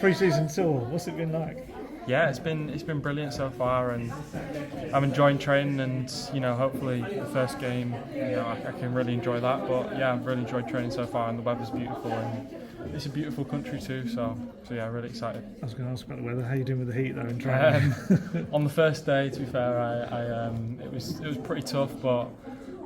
pre-season tour, what's it been like? Yeah, it's been brilliant so far, and I'm enjoying training, and hopefully the first game, I can really enjoy that. But yeah, I've really enjoyed training so far, and the weather's beautiful, and it's a beautiful country too. So yeah, really excited. I was going to ask about the weather. How are you doing with the heat though in training? On the first day, to be fair, it was pretty tough, but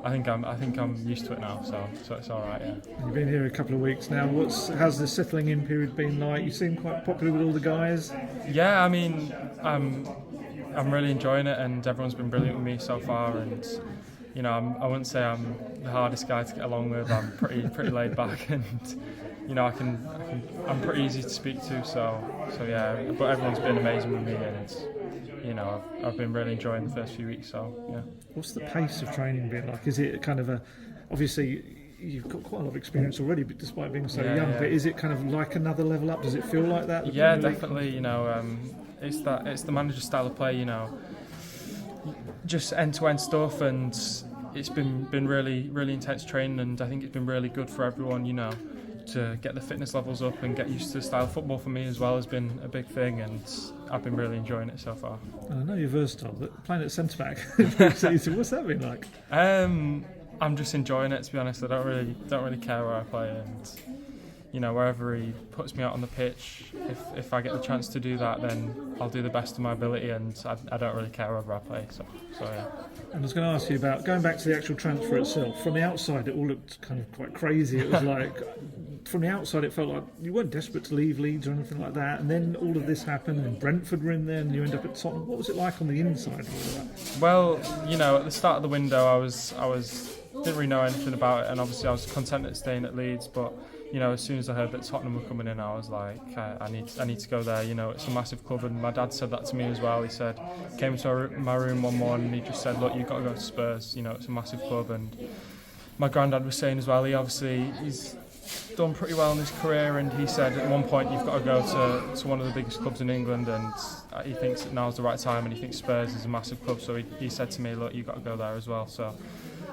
I think I'm used to it now, so it's all right. Yeah. You've been here a couple of weeks now. How's the settling in period been like? You seem quite popular with all the guys. Yeah, I mean, I'm really enjoying it, and everyone's been brilliant with me so far. And I wouldn't say I'm the hardest guy to get along with. I'm pretty laid back, and I'm pretty easy to speak to. So yeah, but everyone's been amazing with me, and I've been really enjoying the first few weeks. So yeah. What's the pace of training been like? Is it kind of obviously you've got quite a lot of experience already, but despite being so young, yeah. But is it kind of like another level up? Does it feel like that? Yeah, definitely. It's the manager's style of play. Just end-to-end stuff, and it's been really intense training, and I think it's been really good for everyone. To get the fitness levels up and get used to the style of football for me as well has been a big thing, and I've been really enjoying it so far. I know you're versatile, but playing at centre back what's that been like? I'm just enjoying it, to be honest. I don't really care where I play, and wherever he puts me out on the pitch, if I get the chance to do that, then I'll do the best of my ability, and I don't really care wherever I play. So yeah. And I was going to ask you about going back to the actual transfer itself. From the outside, it all looked kind of quite crazy. It was like, from the outside, it felt like you weren't desperate to leave Leeds or anything like that. And then all of this happened, and Brentford were in there, and you end up at Tottenham. What was it like on the inside of all that? Well, at the start of the window, I didn't really know anything about it, and obviously I was content at staying at Leeds, but as soon as I heard that Tottenham were coming in, I was like, I need to go there. It's a massive club, and my dad said that to me as well. He said, came into my room one morning, and he just said, look, you've got to go to Spurs. It's a massive club, and my granddad was saying as well, he's done pretty well in his career, and he said at one point you've got to go to one of the biggest clubs in England, and he thinks that now's the right time, and he thinks Spurs is a massive club, so he said to me, look, you've got to go there as well. So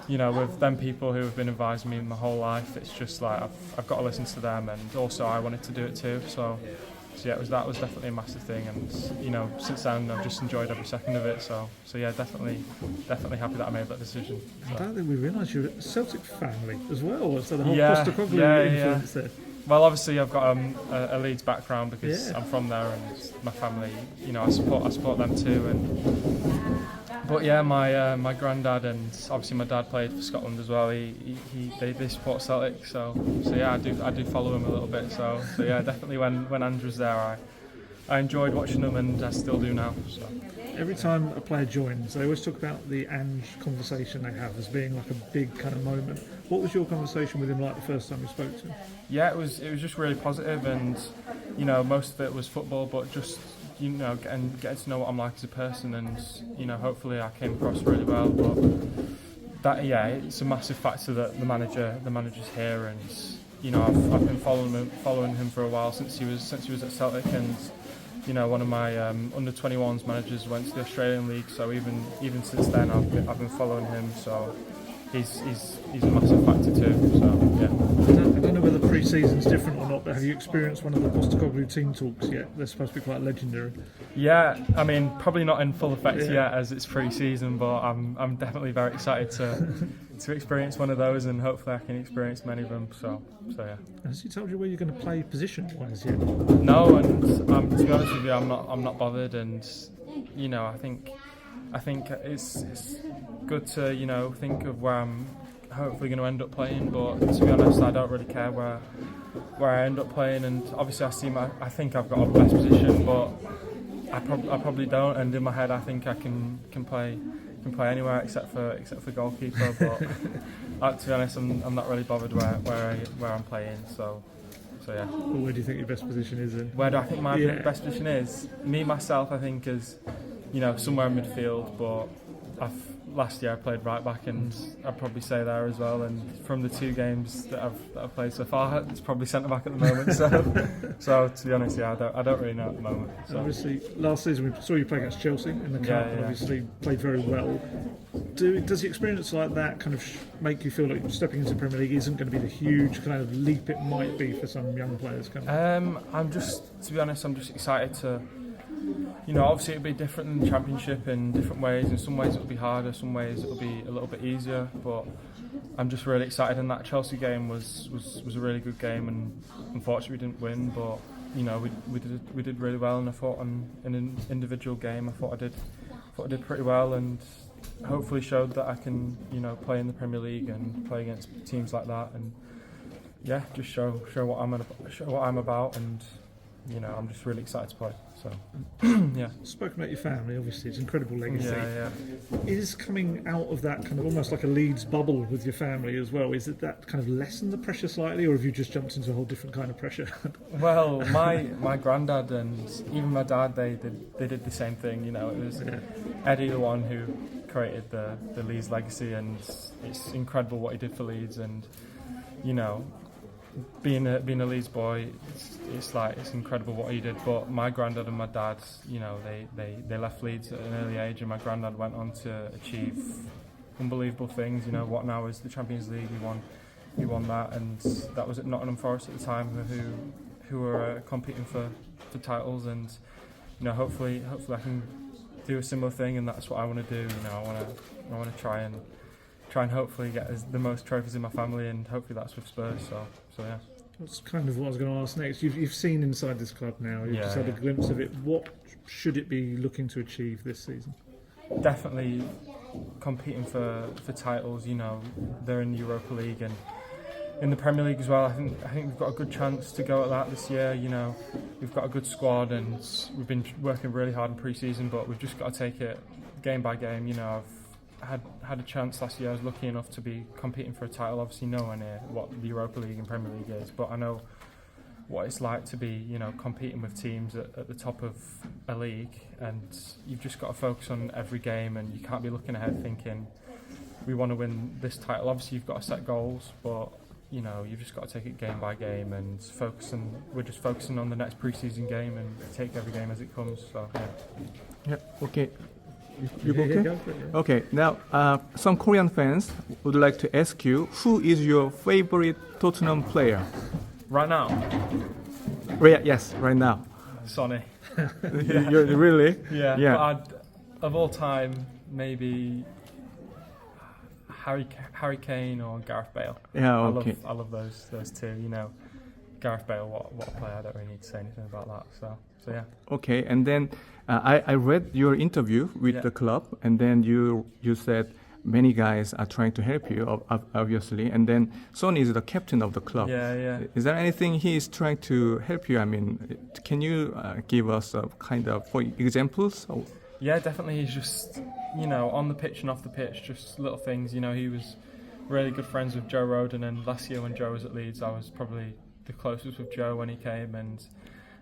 with them people who have been advising me my whole life, it's just like I've got to listen to them, and also I wanted to do it too. So yeah, that was definitely a massive thing, and since then I've just enjoyed every second of it. So yeah, definitely happy that I made that decision. So. I don't think we realised you're a Celtic family as well. So the whole Postecoglou influence there. Well, obviously I've got a Leeds background because I'm from there, and my family, I support them too. But yeah, my granddad and obviously my dad played for Scotland as well. They support Celtic, so yeah, I do follow him a little bit. So yeah, definitely when Ange was there, I enjoyed watching them, and I still do now. So. Every time a player joins, they always talk about the Ange conversation they have as being like a big kind of moment. What was your conversation with him like the first time you spoke to him? Yeah, it was just really positive, and most of it was football, but just getting to know what I'm like as a person, and hopefully I came across really well. But it's a massive factor that the manager's here, and I've been following him for a while since he was at Celtic, and one of my under-21s managers went to the Australian League, so even since then I've been following him. So he's a massive factor too. So yeah. I don't know whether pre-season's different or not, but have you experienced one of the Postecoglou team talks yet? They're supposed to be quite legendary. Yeah, I mean probably not in full effect yet as it's pre-season, but I'm definitely very excited to experience one of those, and hopefully I can experience many of them. So yeah. Has he told you where you're going to play position-wise yet? No, and to be honest with you, I'm not bothered, and I think it's good to think of where I'm hopefully going to end up playing, but to be honest, I don't really care where I end up playing, and obviously I think I've got a best position, but I probably don't, and in my head I think I can play anywhere except for goalkeeper, but to be honest, I'm not really bothered where I'm playing, so yeah. Well, where do you think your best position is then? Where do I think my best position is? Myself, I think is somewhere in midfield, but last year I played right back, and I'd probably say there as well. And from the 2 games that I've played so far, it's probably centre back at the moment. So to be honest, yeah, I don't really know at the moment. So. Obviously, last season we saw you play against Chelsea in the cup, and obviously played very well. Does the experience like that kind of make you feel like stepping into the Premier League isn't going to be the huge kind of leap it might be for some young players? To be honest, I'm just excited to. Obviously it'll be different than the Championship in different ways. In some ways it'll be harder, some ways it'll be a little bit easier. But I'm just really excited. And that Chelsea game was a really good game, and unfortunately we didn't win. But we did really well, and I thought in an individual game I thought I did pretty well, and hopefully showed that I can play in the Premier League and play against teams like that, and just show what I'm about, and I'm just really excited to play. So, yeah. Spoken about your family, obviously, it's an incredible legacy. Yeah. Is coming out of that kind of almost like a Leeds bubble with your family as well, is it that kind of lessened the pressure slightly, or have you just jumped into a whole different kind of pressure? Well, my granddad and even my dad, they did the same thing. It was Eddie, the one who created the Leeds legacy, and it's incredible what he did for Leeds, and being a Leeds boy, it's incredible what he did. But my granddad and my dad, they left Leeds at an early age, and my granddad went on to achieve unbelievable things. What now is the Champions League. He won that, and that was at Nottingham Forest at the time, who were competing for titles, and hopefully I can do a similar thing, and that's what I want to do. I want to try and hopefully get the most trophies in my family, and hopefully that's with Spurs. So yeah. That's kind of what I was going to ask next. You've seen inside this club now. You've just had a glimpse of it. What should it be looking to achieve this season? Definitely Competing for titles. They're in the Europa League and in the Premier League as well. I think we've got a good chance to go at that this year. We've got a good squad, and we've been working really hard in pre-season, but we've just got to take it game by game. I've had a chance last year. I was lucky enough to be competing for a title. Obviously nowhere near what the Europa League and Premier League is, but I know what it's like to be competing with teams at the top of a league, and you've just got to focus on every game, and you can't be looking ahead thinking we want to win this title. Obviously you've got to set goals, but you've just got to take it game by game and we're just focusing on the next pre-season game and take every game as it comes. So yeah. Okay. You okay? Okay. Now, some Korean fans would like to ask you, who is your favorite Tottenham player? Right now? Yes, right now. Sonny. You're really? Yeah. But of all time, maybe Harry Kane or Gareth Bale. Yeah. Okay. I love those two. Gareth Bale, what a player. I don't really need to say anything about that. So yeah. Okay, and then I read your interview with the club, and then you said many guys are trying to help you, obviously, and then Son is the captain of the club. Yeah. Is there anything he is trying to help you? I mean, can you give us a kind of examples? Yeah, definitely. He's just, on the pitch and off the pitch, just little things. He was really good friends with Joe Rodon, and last year when Joe was at Leeds, I was probably the closest with Joe when he came, and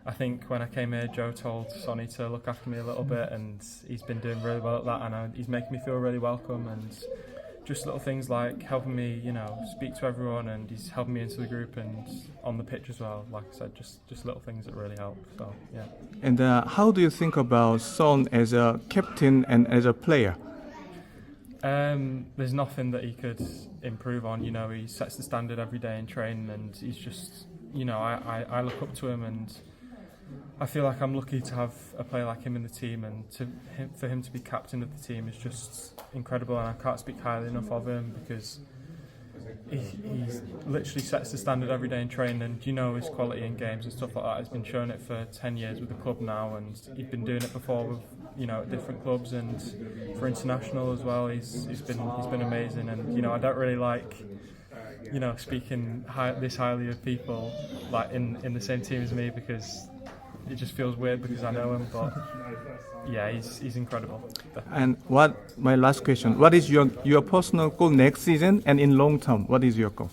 I think when I came here, Joe told Sonny to look after me a little bit, and he's been doing really well at that, and he's making me feel really welcome, and just little things like helping me, speak to everyone, and he's helping me into the group and on the pitch as well. Like I said, just little things that really help. So yeah. And how do you think about Son as a captain and as a player? There's nothing that he could improve on. He sets the standard every day in training, and he's just, I look up to him, and I feel like I'm lucky to have a player like him in the team, and for him to be captain of the team is just incredible, and I can't speak highly enough of him, because he literally sets the standard every day in training, and his quality in games and stuff like that. He's been showing it for 10 years with the club now, and he'd been doing it before with at different clubs and for international as well. He's been amazing, and I don't really like speaking this highly of people like in the same team as me, because it just feels weird because I know him, but yeah, he's incredible. And my last question, what is your personal goal next season, and in long term, what is your goal?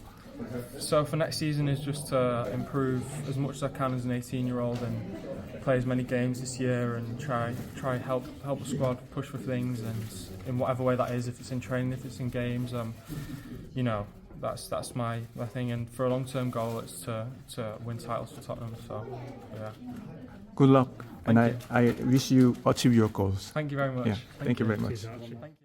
So for next season is just to improve as much as I can as an 18-year-old, and play as many games this year and try help the squad push for things, and in whatever way that is, if it's in training, if it's in games, you know, that's my thing. And for a long-term goal, it's to win titles for Tottenham. So yeah. Good luck, and I wish you achieve your goals. Thank you very much. Yeah, thank you very much. Cheers, Archie. Thank you.